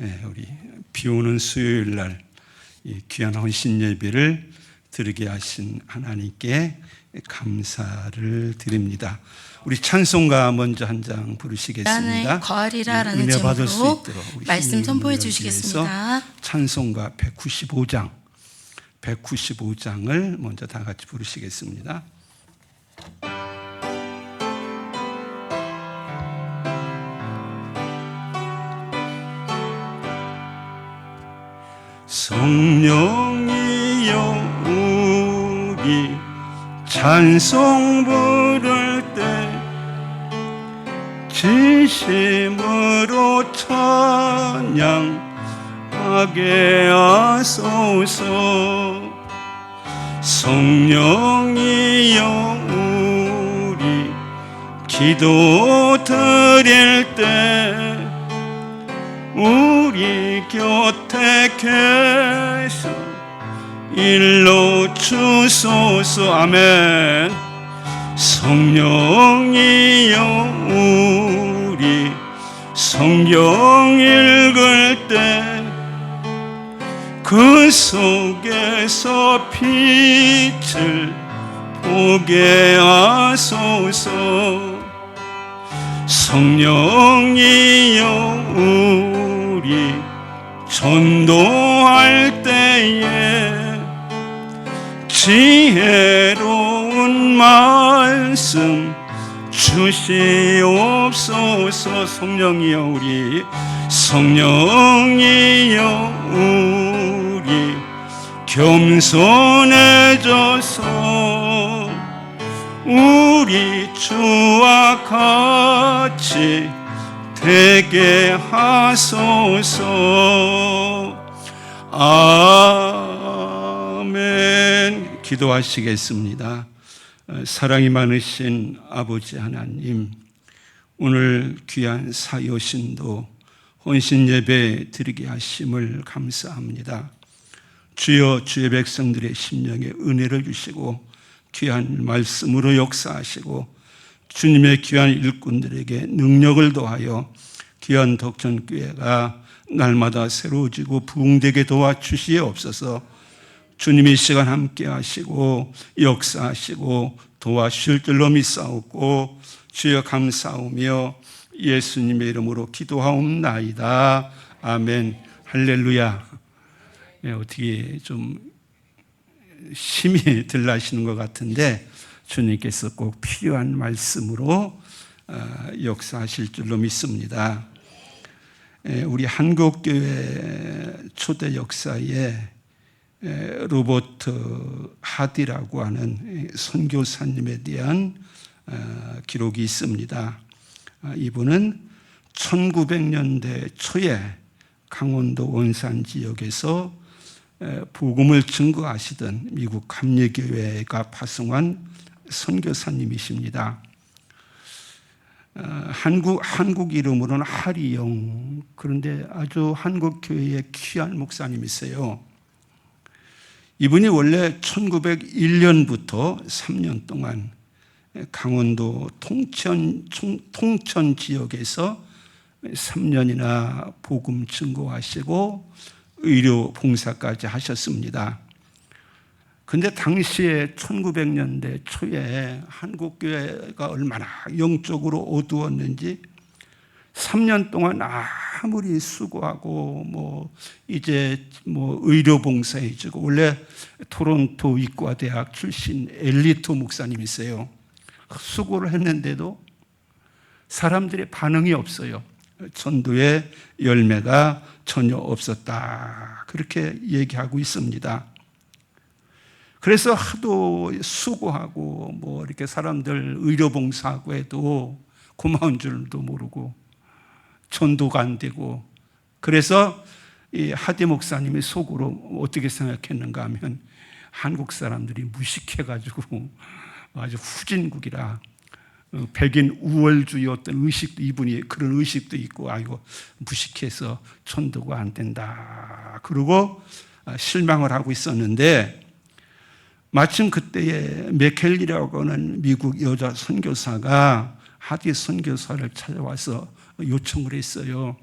우리 비 오는 수요일 날 이 귀한 헌신 예배를 드리게 하신 하나님께 감사를 드립니다. 우리 찬송가 먼저 한 장 부르시겠습니다. 나는 거하리라라는 은혜 받을 수 제목으로 있도록 말씀 선포해 주시겠습니다. 찬송가 195장을 먼저 다 같이 부르시겠습니다. 성령이여 우리 찬송 부를 때 진심으로 찬양하게 하소서. 성령이여 우리 기도 드릴 때 우리 곁에 계셔 일러 주소서. 아멘. 성령이여 우리 성경 읽을 때 그 속에서 빛을 보게 하소서. 성령이여 우리 전도할 때에 지혜로운 말씀 주시옵소서. 성령이여 우리 성령이여 우리 겸손해져서 우리 주와 같이 되게 하소서. 아멘. 기도하시겠습니다. 사랑이 많으신 아버지 하나님, 오늘 귀한 사요신도 헌신 예배 드리게 하심을 감사합니다. 주여, 주의 백성들의 심령에 은혜를 주시고 귀한 말씀으로 역사하시고 주님의 귀한 일꾼들에게 능력을 더하여 귀한 덕천교회가 날마다 새로워지고 부흥되게 도와주시옵소서. 주님이 이 시간 함께 하시고 역사하시고 도와주실 줄로 믿사옵고 주여 감사하며 예수님의 이름으로 기도하옵나이다. 아멘. 할렐루야. 어떻게 좀 힘이 들나시는 것 같은데 주님께서 꼭 필요한 말씀으로 역사하실 줄로 믿습니다. 우리 한국교회 초대 역사에 로버트 하디라고 하는 선교사님에 대한 기록이 있습니다. 이분은 1900년대 초에 강원도 원산 지역에서 복음을 증거하시던 미국 감리교회가 파송한 선교사님이십니다. 한국 이름으로는 하리영. 그런데 아주 한국 교회의 귀한 목사님이세요. 이분이 원래 1901년부터 3년 동안 강원도 통천 지역에서 3년이나 복음 증거하시고 의료 봉사까지 하셨습니다. 근데 당시에 1900년대 초에 한국교회가 얼마나 영적으로 어두웠는지 3년 동안 아무리 수고하고 이제 의료 봉사해주고, 원래 토론토 의과대학 출신 엘리트 목사님이세요. 수고를 했는데도 사람들의 반응이 없어요. 전도의 열매가 전혀 없었다. 그렇게 얘기하고 있습니다. 그래서 하도 수고하고 이렇게 사람들 의료봉사하고 해도 고마운 줄도 모르고 전도가 안 되고, 그래서 이 하디 목사님이 속으로 어떻게 생각했는가 하면 한국 사람들이 무식해가지고 아주 후진국이라 백인 우월주의 어떤 의식도, 이분이 그런 의식도 있고 아이고 무식해서 전도가 안 된다 그러고 실망을 하고 있었는데, 마침 그때에 맥켈리라고 하는 미국 여자 선교사가 하디 선교사를 찾아와서 요청을 했어요.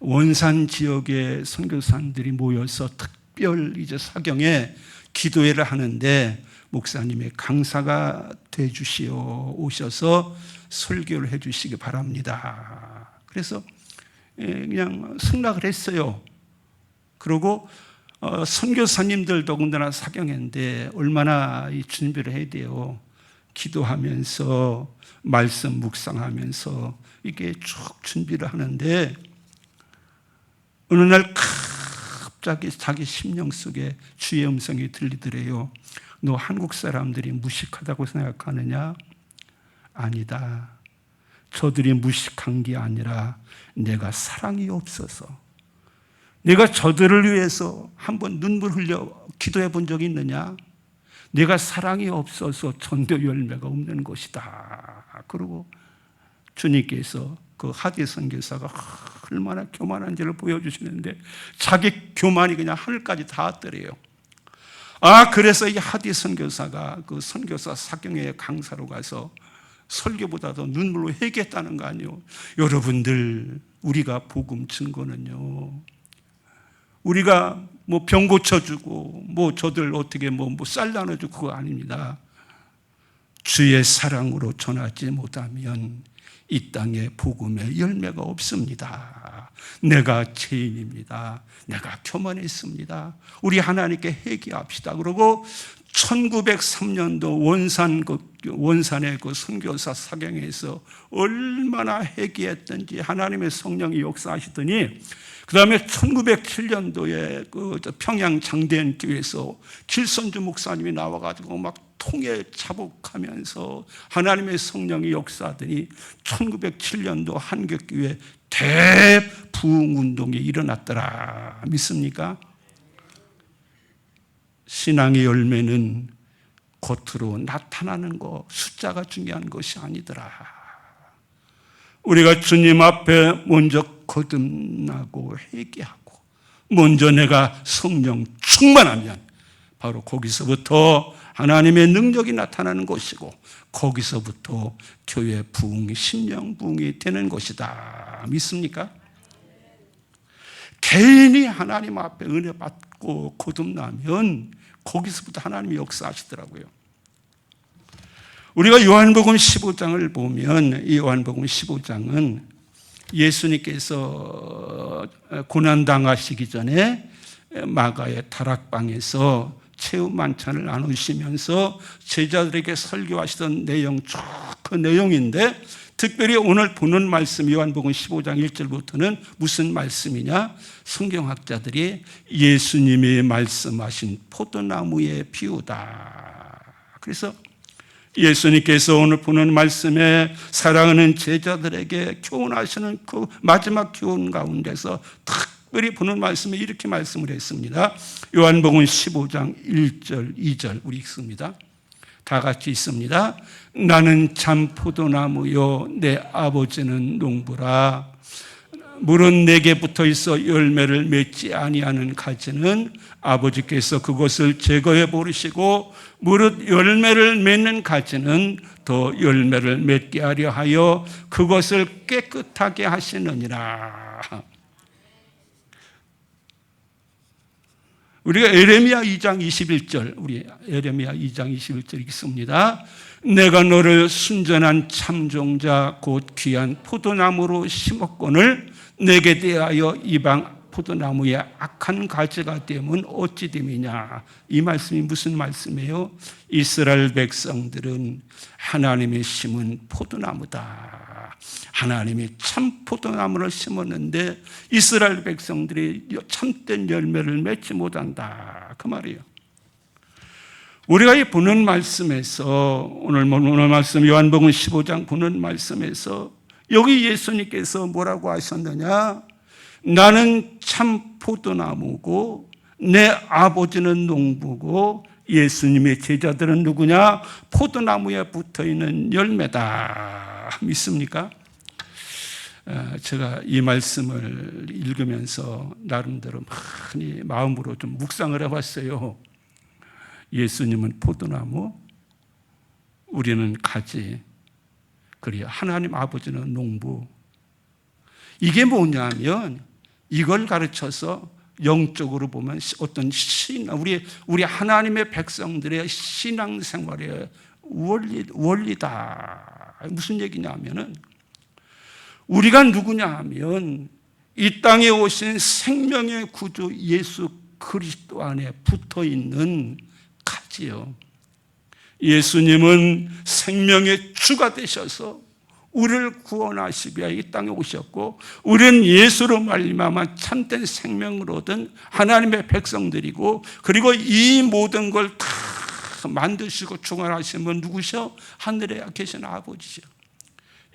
원산 지역의 선교사님들이 모여서 특별 이제 사경에 기도회를 하는데 목사님의 강사가 되주시어 오셔서 설교를 해주시기 바랍니다. 그래서 그냥 승낙을 했어요. 그리고 선교사님들 더군다나 사경회인데 얼마나 이 준비를 해야 돼요. 기도하면서 말씀 묵상하면서 이게 쭉 준비를 하는데 어느 날 갑자기 자기 심령 속에 주의 음성이 들리더래요. 너 한국 사람들이 무식하다고 생각하느냐? 아니다. 저들이 무식한 게 아니라 내가 사랑이 없어서, 내가 저들을 위해서 한번 눈물 흘려 기도해 본 적이 있느냐? 내가 사랑이 없어서 전도 열매가 없는 것이다. 그리고 주님께서 그 하디 선교사가 얼마나 교만한지를 보여주시는데 자기 교만이 그냥 하늘까지 닿았더래요. 그래서 이 하디 선교사가 그 선교사 사경회 강사로 가서 설교보다도 눈물로 회개했다는 거 아니에요. 여러분들, 우리가 복음 증거는요, 우리가 뭐 병 고쳐주고 뭐 저들 어떻게 뭐 쌀 나눠주고 그거 아닙니다. 주의 사랑으로 전하지 못하면 이 땅에 복음의 열매가 없습니다. 내가 죄인입니다. 내가 교만했습니다. 우리 하나님께 회개합시다. 그러고 1903년도 원산의 그 선교사 사경에서 얼마나 회개했던지 하나님의 성령이 역사하시더니 그 다음에 1907년도에 그 평양 장대인교회에서 길선주 목사님이 나와가지고 막 통에 자복하면서 하나님의 성령이 역사하더니 1907년도 한국교회 대부흥운동이 일어났더라. 믿습니까? 신앙의 열매는 겉으로 나타나는 것, 숫자가 중요한 것이 아니더라. 우리가 주님 앞에 먼저 거듭나고 회개하고 먼저 내가 성령 충만하면 바로 거기서부터 하나님의 능력이 나타나는 것이고 거기서부터 교회 부흥이, 심령 부흥이 되는 것이다. 믿습니까? 개인이 하나님 앞에 은혜 받고 거듭나면 거기서부터 하나님이 역사하시더라고요. 우리가 요한복음 15장을 보면 이 요한복음 15장은 예수님께서 고난당하시기 전에 마가의 다락방에서 체험 만찬을 나누시면서 제자들에게 설교하시던 내용, 쭉 그 내용인데 특별히 오늘 보는 말씀 요한복음 15장 1절부터는 무슨 말씀이냐? 성경학자들이 예수님이 말씀하신 포도나무의 비유다. 그래서 예수님께서 오늘 보는 말씀에 사랑하는 제자들에게 교훈하시는 그 마지막 교훈 가운데서 특별히 보는 말씀에 이렇게 말씀을 했습니다. 요한복음 15장 1절 2절 우리 읽습니다. 다 같이 있습니다. 나는 참 포도나무요 내 아버지는 농부라. 물은 내게 붙어 있어 열매를 맺지 아니하는 가지는 아버지께서 그것을 제거해 버리시고 무릇 열매를 맺는 가지는 더 열매를 맺게 하려 하여 그것을 깨끗하게 하시느니라. 우리가 예레미야 2장 21절, 우리 예레미야 2장 21절 읽습니다. 내가 너를 순전한 참종자 곧 귀한 포도나무로 심었거늘 내게 대하여 이방 포도나무의 악한 가지가 되면 어찌 됨이냐. 이 말씀이 무슨 말씀이에요? 이스라엘 백성들은 하나님이 심은 포도나무다. 하나님이 참 포도나무를 심었는데 이스라엘 백성들이 참된 열매를 맺지 못한다. 그 말이에요. 우리가 이 보는 말씀에서 오늘 말씀 요한복음 15장 보는 말씀에서 여기 예수님께서 뭐라고 하셨느냐? 나는 참 포도나무고 내 아버지는 농부고 예수님의 제자들은 누구냐? 포도나무에 붙어있는 열매다. 믿습니까? 제가 이 말씀을 읽으면서 나름대로 많이 마음으로 좀 묵상을 해봤어요. 예수님은 포도나무, 우리는 가지, 그리고 하나님 아버지는 농부. 이게 뭐냐면 이걸 가르쳐서 영적으로 보면 어떤 우리 하나님의 백성들의 신앙생활의 원리다. 무슨 얘기냐면은 우리가 누구냐 하면 이 땅에 오신 생명의 구주 예수 그리스도 안에 붙어 있는 가지요. 예수님은 생명의 주가 되셔서 우리를 구원하시기 위해 이 땅에 오셨고, 우리는 예수로 말미암아 참된 생명을 얻은 하나님의 백성들이고, 그리고 이 모든 걸 다 만드시고 주관하신 분 누구셔? 하늘에 계신 아버지죠.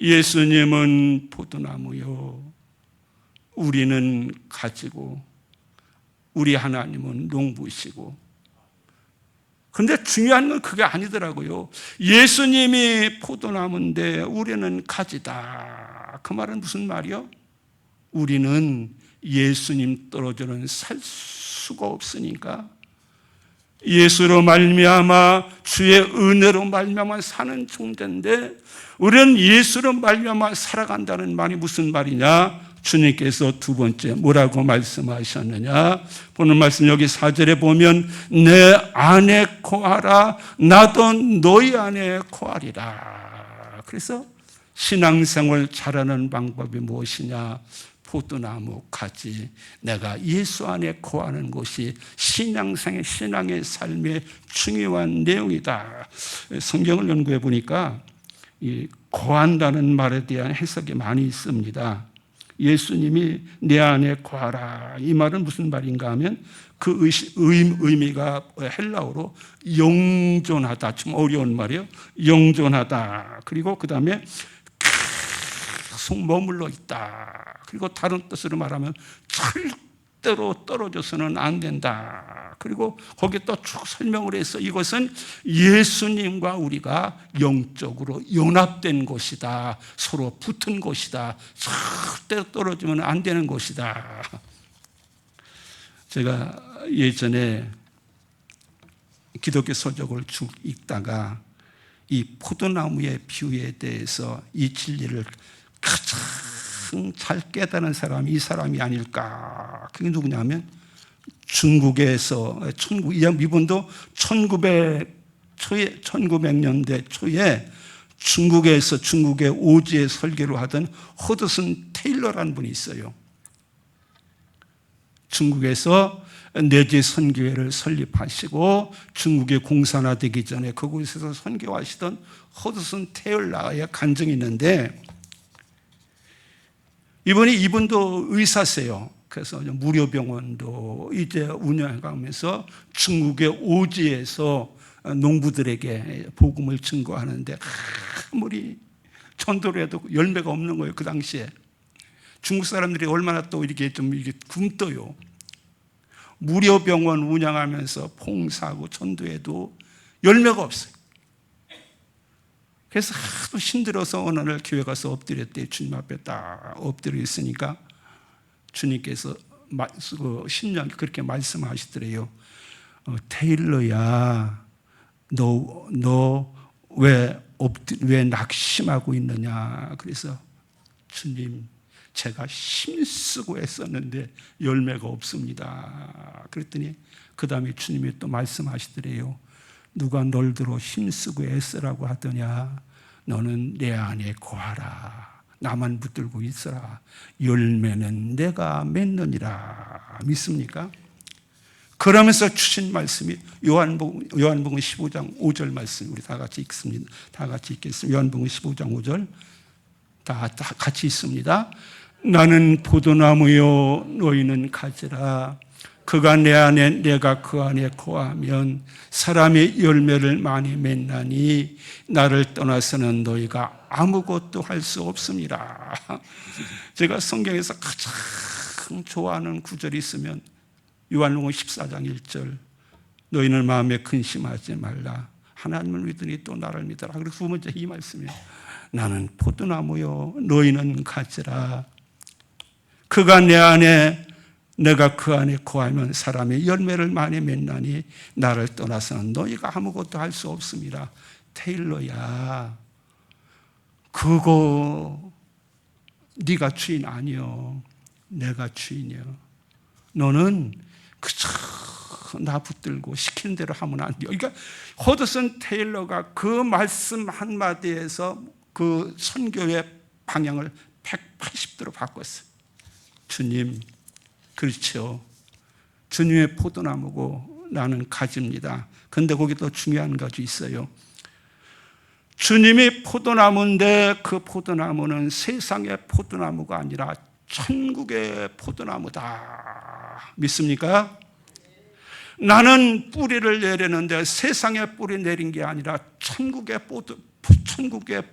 예수님은 포도나무요, 우리는 가지고, 우리 하나님은 농부시고. 근데 중요한 건 그게 아니더라고요. 예수님이 포도나무인데 우리는 가지다. 그 말은 무슨 말이요? 우리는 예수님 떨어져는 살 수가 없으니까 예수로 말미암아 주의 은혜로 말미암아 사는 존재인데, 우리는 예수로 말미암아 살아간다는 말이 무슨 말이냐? 주님께서 두 번째 뭐라고 말씀하셨느냐? 보는 말씀 여기 4절에 보면 내 안에 거하라, 나도 너희 안에 거하리라. 그래서 신앙생활 잘하는 방법이 무엇이냐? 포도나무 가지, 내가 예수 안에 거하는 것이 신앙의 삶의 중요한 내용이다. 성경을 연구해 보니까 이 거한다는 말에 대한 해석이 많이 있습니다. 예수님이 내 안에 거하라, 이 말은 무슨 말인가 하면 그 의미가 헬라어로 영존하다, 좀 어려운 말이에요. 영존하다. 그리고 그 다음에 계속 머물러 있다. 그리고 다른 뜻으로 말하면 절대로 떨어져서는 안 된다. 그리고 거기에 또 쭉 설명을 해서 이것은 예수님과 우리가 영적으로 연합된 것이다. 서로 붙은 것이다. 절대로 떨어지면 안 되는 것이다. 제가 예전에 기독교 서적을 쭉 읽다가 이 포도나무의 비유에 대해서 이 진리를 가장 잘 깨달은 사람이 이 사람이 아닐까. 그게 누구냐면 중국에서 이분도 1900년대 초에 중국에서 중국의 오지에 설교를 하던 허드슨 테일러라는 분이 있어요. 중국에서 내지 선교회를 설립하시고 중국의 공산화되기 전에 그곳에서 선교하시던 허드슨 테일러의 간증이 있는데, 이분도 의사세요. 그래서 무료 병원도 이제 운영해가면서 중국의 오지에서 농부들에게 복음을 증거하는데 아무리 전도를 해도 열매가 없는 거예요. 그 당시에 중국 사람들이 얼마나 또 이렇게 굶떠요. 무료 병원 운영하면서 봉사하고 전도해도 열매가 없어요. 그래서 하도 힘들어서 어느 날 교회 가서 엎드렸대. 주님 앞에 딱 엎드려 있으니까 주님께서 10년 그렇게 말씀하시더래요. 테일러야, 너 왜 낙심하고 있느냐? 그래서 주님, 제가 힘쓰고 했었는데 열매가 없습니다. 그랬더니 그 다음에 주님이 또 말씀하시더래요. 누가 널 들어 힘쓰고 애쓰라고 하더냐? 너는 내 안에 거하라. 나만 붙들고 있어라. 열매는 내가 맺느니라. 믿습니까? 그러면서 주신 말씀이 요한복음 15장 5절 말씀, 우리 다 같이 읽습니다. 다 같이 읽겠습니다. 요한복음 15장 5절 다 같이 있습니다. 나는 포도나무요, 너희는 가지라. 그가 내 안에 내가 그 안에 거하면 사람이 열매를 많이 맺나니 나를 떠나서는 너희가 아무것도 할 수 없습니다. 제가 성경에서 가장 좋아하는 구절이 있으면 요한복음 14장 1절, 너희는 마음에 근심하지 말라. 하나님을 믿으니 또 나를 믿어라. 그리고 두 번째 이 말씀이에요. 나는 포도나무요, 너희는 가지라. 그가 내 안에 내가 그 안에 거하면 사람의 열매를 많이 맺나니 나를 떠나서는 너희가 아무것도 할 수 없습니다. 테일러야, 그거 네가 주인 아니요. 내가 주인이야. 너는 그저 나 붙들고 시키는 대로 하면 안 돼요. 그러니까 허드슨 테일러가 그 말씀 한마디에서 그 선교의 방향을 180도로 바꿨어요. 주님, 그렇죠. 주님의 포도나무고 나는 가지입니다. 그런데 거기 또 중요한 것이 있어요. 주님이 포도나무인데 그 포도나무는 세상의 포도나무가 아니라 천국의 포도나무다. 믿습니까? 나는 뿌리를 내리는데 세상에 뿌리 내린 게 아니라 천국의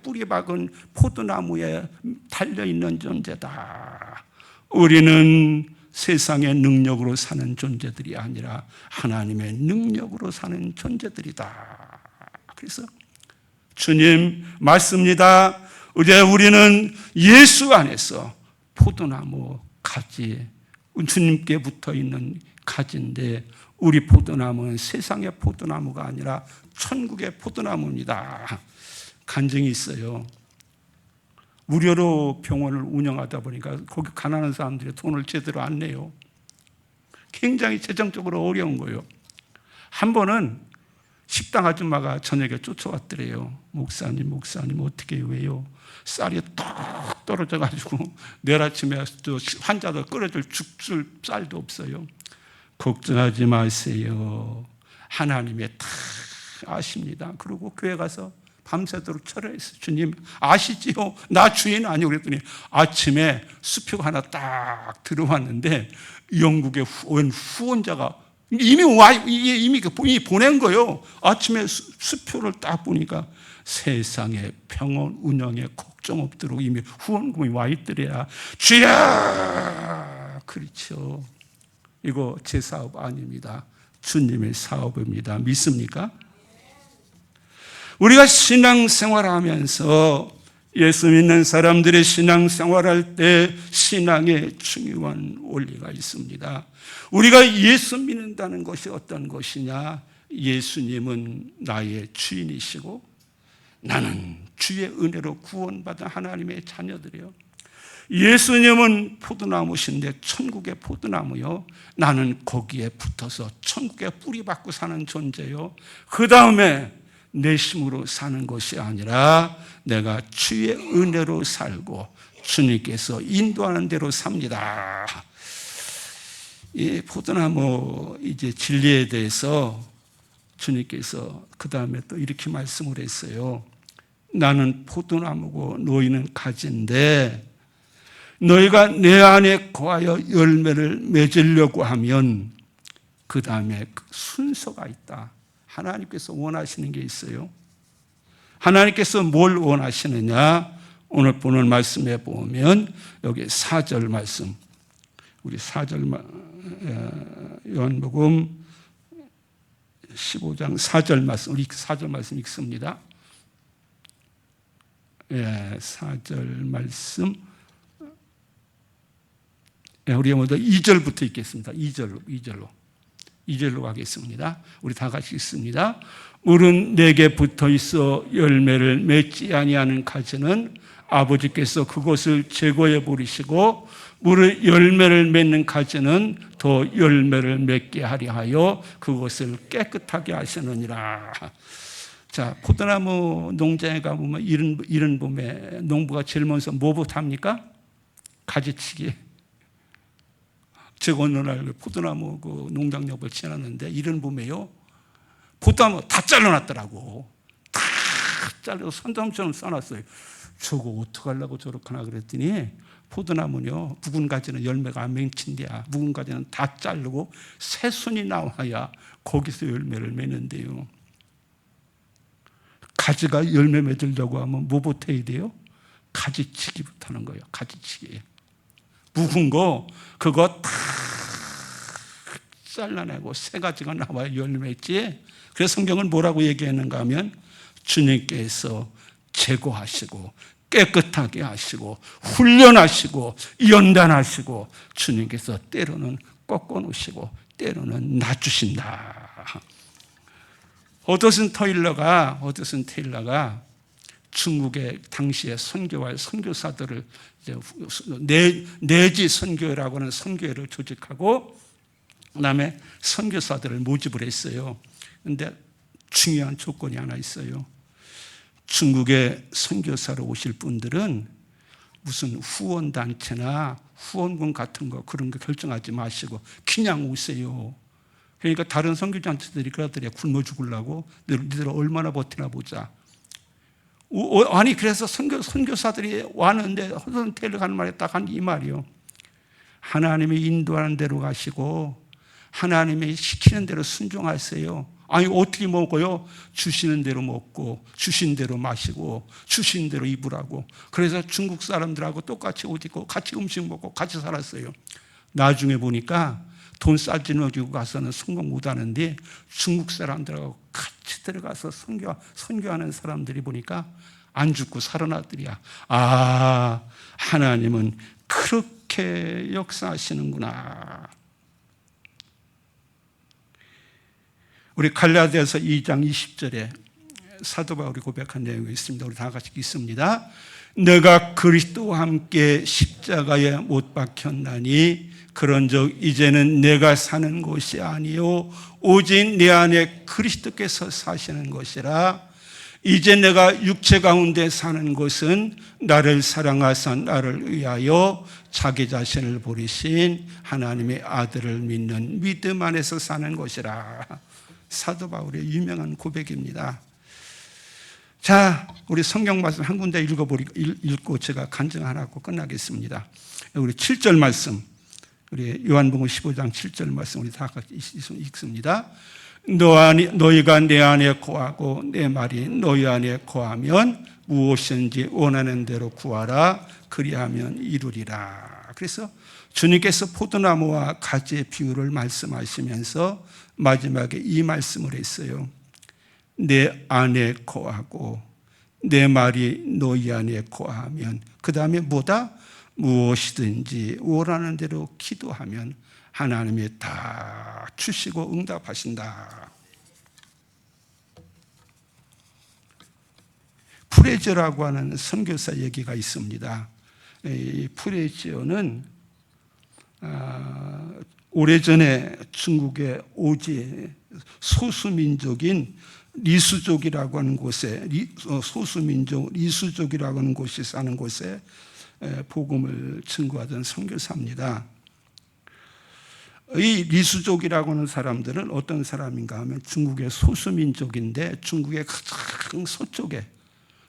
뿌리 박은 포도나무에 달려있는 존재다. 우리는 세상의 능력으로 사는 존재들이 아니라 하나님의 능력으로 사는 존재들이다. 그래서 주님 맞습니다. 이제 우리는 예수 안에서 포도나무 가지, 주님께 붙어있는 가지인데 우리 포도나무는 세상의 포도나무가 아니라 천국의 포도나무입니다. 간증이 있어요. 무료로 병원을 운영하다 보니까 거기 가난한 사람들이 돈을 제대로 안 내요. 굉장히 재정적으로 어려운 거예요. 한 번은 식당 아줌마가 저녁에 쫓아왔더래요. 목사님 어떻게 왜요? 쌀이 뚝 떨어져가지고 내일 아침에 환자들 끓여줄 죽줄 쌀도 없어요. 걱정하지 마세요. 하나님이 다 아십니다. 그리고 교회 가서 밤새도록 철회했어요. 주님 아시지요? 나 주인 아니오. 그랬더니 아침에 수표가 하나 딱 들어왔는데 영국의 후원자가 이미 보낸 거예요. 아침에 수표를 딱 보니까 세상에 병원 운영에 걱정 없도록 이미 후원금이 와 있더래야. 주야! 그렇죠. 이거 제 사업 아닙니다. 주님의 사업입니다. 믿습니까? 우리가 신앙생활하면서 예수 믿는 사람들의 신앙생활할 때 신앙에 중요한 원리가 있습니다. 우리가 예수 믿는다는 것이 어떤 것이냐? 예수님은 나의 주인이시고 나는 주의 은혜로 구원받은 하나님의 자녀들이요. 예수님은 포도나무신데 천국의 포도나무요. 나는 거기에 붙어서 천국의 뿌리 받고 사는 존재요. 그 다음에 내 힘으로 사는 것이 아니라 내가 주의 은혜로 살고 주님께서 인도하는 대로 삽니다. 이 포도나무 이제 진리에 대해서 주님께서 그 다음에 또 이렇게 말씀을 했어요. 나는 포도나무고 너희는 가지인데 너희가 내 안에 거하여 열매를 맺으려고 하면 그 다음에 순서가 있다. 하나님께서 원하시는 게 있어요. 하나님께서 뭘 원하시느냐? 오늘 보는 말씀에 보면 여기 4절 말씀, 우리 4절 요한복음 15장 4절 말씀, 우리 4절 말씀 읽습니다. 4절 말씀, 우리 먼저 2절부터 읽겠습니다. 2절로 가겠습니다. 우리 다 같이 읽습니다. 물은 내게 붙어 있어 열매를 맺지 아니하는 가지는 아버지께서 그것을 제거해 버리시고 물을 열매를 맺는 가지는 더 열매를 맺게 하려 하여 그것을 깨끗하게 하시느니라. 자, 포도나무 농장에 가보면 이른 봄에 농부가 제일 먼저 뭐부터 합니까? 가지치기. 제가 어느 날 포도나무 그 농장 옆을 지났는데 이른 봄에요. 포도나무 다 잘라놨더라고. 다 잘라서 산담처럼 싸놨어요. 저거 어떡하려고 저렇게나 그랬더니 포도나무는요, 묵은 가지는 열매가 안 맺힌대야. 묵은 가지는 다 자르고 새순이 나와야 거기서 열매를 맺는데요. 가지가 열매 맺으려고 하면 뭐부터 해야 돼요? 가지치기부터 하는 거예요. 가지치기. 묵은 거 그거 다 잘라내고 새 가지가 나와야 열매 맺지. 그래서 성경은 뭐라고 얘기했는가 하면 주님께서 제거하시고 깨끗하게 하시고 훈련하시고 연단하시고 주님께서 때로는 꺾어놓으시고 때로는 낮추신다. 허드슨 테일러가 중국의 당시의 선교와 선교사들을 이제 내지 선교회라고 하는 선교회를 조직하고 그다음에 선교사들을 모집을 했어요. 그런데 중요한 조건이 하나 있어요. 중국에 선교사로 오실 분들은 무슨 후원단체나 후원금 같은 거 그런 거 결정하지 마시고 그냥 오세요. 그러니까 다른 선교단체들이 그러더래요. 굶어 죽으려고 너희들 얼마나 버티나 보자. 아니 그래서 선교사들이 왔는데 호선테일러 가는 말에 딱 한 이 말이요. 하나님이 인도하는 대로 가시고 하나님이 시키는 대로 순종하세요. 아니 어떻게 먹어요? 주시는 대로 먹고 주신 대로 마시고 주신 대로 입으라고. 그래서 중국 사람들하고 똑같이 옷 입고 같이 음식 먹고 같이 살았어요. 나중에 보니까 돈 싸지너지고 가서는 성공 못하는데 중국 사람들하고 같이 들어가서 선교하는 사람들이 보니까 안 죽고 살아났더리야. 아, 하나님은 그렇게 역사하시는구나. 우리 갈라디아서 2장 20절에 사도 바울이 고백한 내용이 있습니다. 우리 다 같이 읽습니다. 내가 그리스도와 함께 십자가에 못 박혔나니 그런즉 이제는 내가 사는 것이 아니요 오직 내 안에 그리스도께서 사시는 것이라. 이제 내가 육체 가운데 사는 것은 나를 사랑하사 나를 위하여 자기 자신을 버리신 하나님의 아들을 믿는 믿음 안에서 사는 것이라. 사도 바울의 유명한 고백입니다. 자, 우리 성경 말씀 한 군데 읽고 제가 간증하라고 끝나겠습니다. 우리 7절 말씀, 우리 요한복음 15장 7절 말씀 우리 다 같이 읽습니다. 너희가 내 안에 거하고 내 말이 너희 안에 거하면 무엇인지 원하는 대로 구하라. 그리하면 이루리라. 그래서 주님께서 포도나무와 가지의 비유를 말씀하시면서 마지막에 이 말씀을 했어요. 내 안에 거하고 내 말이 너희 안에 거하면, 그 다음에 뭐다? 무엇이든지 원하는 대로 기도하면 하나님이 다 주시고 응답하신다. 프레지오라고 하는 선교사 얘기가 있습니다. 이 프레지오는 오래전에 중국의 오지 소수민족인 리수족이라고 하는 곳에, 소수민족 리수족이라고 하는 곳이 사는 곳에 복음을 증거하던 선교사입니다. 이 리수족이라고 하는 사람들은 어떤 사람인가 하면 중국의 소수민족인데 중국의 가장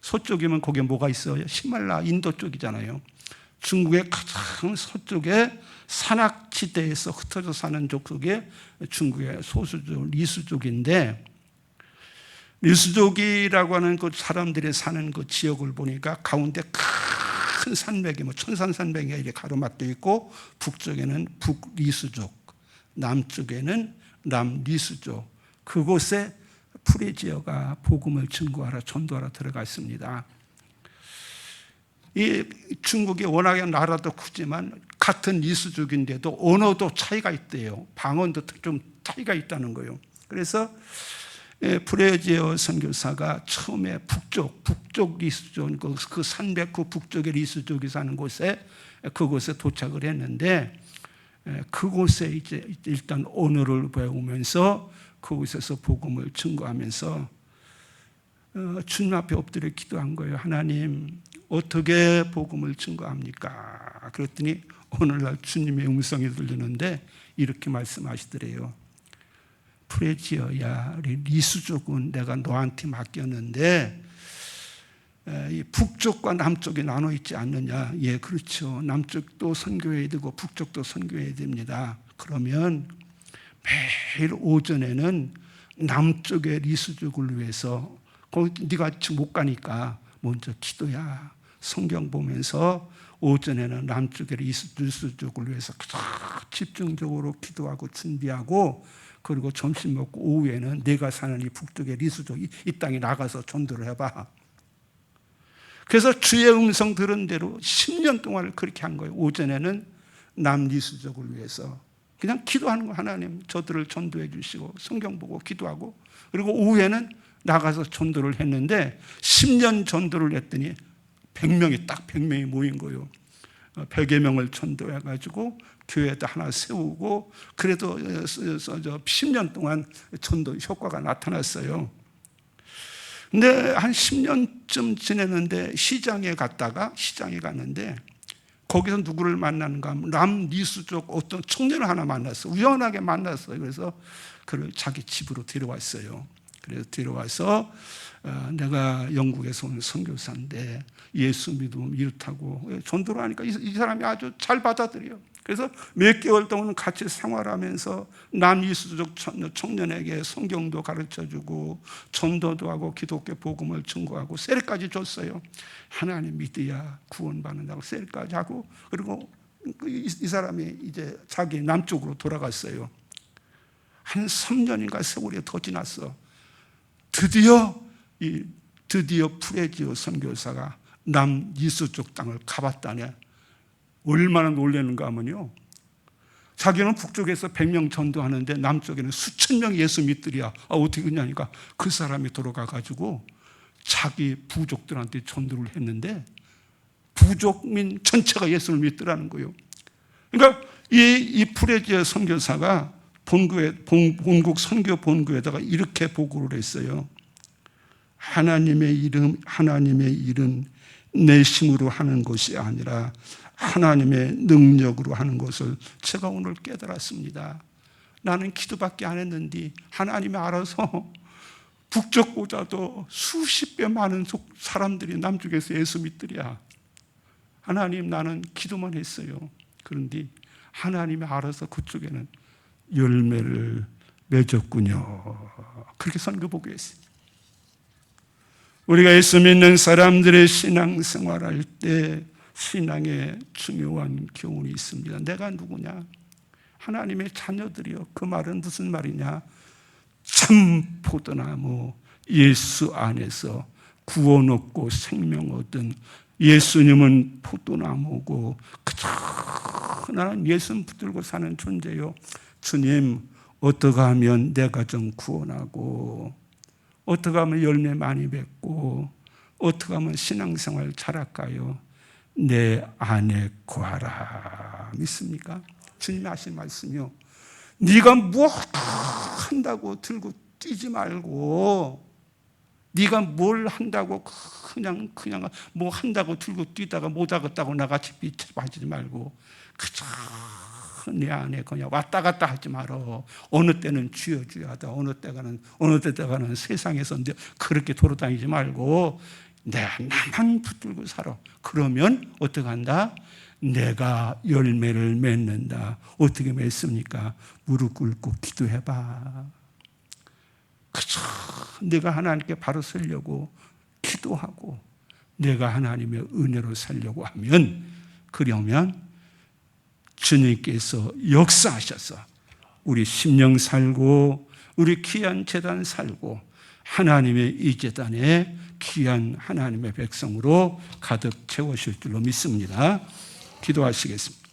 서쪽이면 거기에 뭐가 있어요? 히말라야 인도 쪽이잖아요. 중국의 가장 서쪽에 산악지대에서 흩어져 사는 족속이 중국의 소수족 리수족인데, 리수족이라고 하는 그 사람들이 사는 그 지역을 보니까 가운데 큰 산맥이 천산산맥이 이렇게 가로막혀 있고 북쪽에는 북리수족, 남쪽에는 남리수족, 그곳에 프레지어가 복음을 증거하러 전도하러 들어갔습니다. 이 중국이 워낙에 나라도 크지만 같은 리수족인데도 언어도 차이가 있대요. 방언도 좀 차이가 있다는 거예요. 그래서 프레지어 선교사가 처음에 북쪽 리수족, 그 산맥 그 북쪽의 리수족이 사는 곳에 그곳에 도착을 했는데, 그곳에 이제 일단 언어를 배우면서 그곳에서 복음을 증거하면서 주님 앞에 엎드려 기도한 거예요. 하나님, 어떻게 복음을 증거합니까? 그랬더니 오늘날 주님의 음성이 들리는데 이렇게 말씀하시더래요. 프레지어야, 리수족은 내가 너한테 맡겼는데 이 북쪽과 남쪽이 나눠 있지 않느냐? 예, 그렇죠. 남쪽도 선교해야 되고 북쪽도 선교해야 됩니다. 그러면 매일 오전에는 남쪽의 리수족을 위해서, 거기 네가 지금 못 가니까 먼저 기도야. 성경 보면서 오전에는 남쪽의 리수족을 위해서 집중적으로 기도하고 준비하고, 그리고 점심 먹고 오후에는 내가 사는 이 북쪽의 리수족 이 땅에 나가서 전도를 해봐. 그래서 주의 음성 들은 대로 10년 동안을 그렇게 한 거예요. 오전에는 남리수족을 위해서 그냥 기도하는 거. 하나님, 저들을 전도해 주시고 성경 보고 기도하고, 그리고 오후에는 나가서 전도를 했는데 10년 전도를 했더니 100명이 딱 100명이 모인 거예요. 100여 명을 전도해가지고 교회도 하나 세우고 그래도 10년 동안 전도 효과가 나타났어요. 근데 한 10년쯤 지내는데 시장에 갔는데 거기서 누구를 만나는가 하면 남리수족 어떤 청년을 하나 만났어. 우연하게 만났어요. 그래서 그를 자기 집으로 데려왔어요. 그래서 데려와서 내가 영국에서 온 선교사인데 예수 믿으면 이렇다고 전도를 하니까 이 사람이 아주 잘 받아들여요. 그래서 몇 개월 동안 같이 생활하면서 남이수족 청년에게 성경도 가르쳐주고 전도도 하고 기독교 복음을 증거하고 세례까지 줬어요. 하나님 믿어야 구원받는다고 세례까지 하고 그리고 이 사람이 이제 자기 남쪽으로 돌아갔어요. 한 3년인가 세월이 더 지났어. 드디어 프레지오 선교사가 남이수족 땅을 가봤다네. 얼마나 놀라는가 하면요, 자기는 북쪽에서 100명 전도하는데 남쪽에는 수천 명 예수 믿더랴. 어떻게 그러냐니까 그 사람이 돌아가가지고 자기 부족들한테 전도를 했는데 부족민 전체가 예수를 믿더라는 거예요. 그러니까 이 프레지오 선교사가 본국 선교 본부에다가 이렇게 보고를 했어요. 하나님의 일은 내 힘으로 하는 것이 아니라 하나님의 능력으로 하는 것을 제가 오늘 깨달았습니다. 나는 기도밖에 안 했는데 하나님이 알아서 북쪽보다도 수십 배 많은 사람들이 남쪽에서 예수 믿더랴. 하나님, 나는 기도만 했어요. 그런데 하나님이 알아서 그쪽에는 열매를 맺었군요. 그렇게 선교보고 했어요. 우리가 예수 믿는 사람들의 신앙생활할 때 신앙의 중요한 교훈이 있습니다. 내가 누구냐? 하나님의 자녀들이요. 그 말은 무슨 말이냐? 참 포도나무 예수 안에서 구원 얻고 생명 얻은 예수님은 포도나무고 그저 나는 예수님 붙들고 사는 존재요. 주님, 어떻게 하면 내 가정 구원하고 어떻게 하면 열매 많이 맺고 어떻게 하면 신앙생활 잘할까요? 내 안에 구하라. 믿습니까? 주님이 하신 말씀이요, 네가 뭐 한다고 들고 뛰지 말고, 네가 뭘 한다고 그냥 뭐 한다고 들고 뛰다가 못 하겠다고 나같이 빛을 빠지지 말고 그저 내 안에 그냥 왔다 갔다 하지 말어. 어느 때는 주여 하다 어느 때가는 세상에서 그렇게 돌아다니지 말고 나만 붙들고 살아. 그러면 어떻게 한다? 내가 열매를 맺는다. 어떻게 맺습니까? 무릎 꿇고 기도해봐. 그저 내가 하나님께 바로 서려고 기도하고 내가 하나님의 은혜로 살려고 하면, 그러면 주님께서 역사하셔서 우리 심령 살고 우리 귀한 제단 살고 하나님의 이 제단에 귀한 하나님의 백성으로 가득 채우실 줄로 믿습니다. 기도하시겠습니다.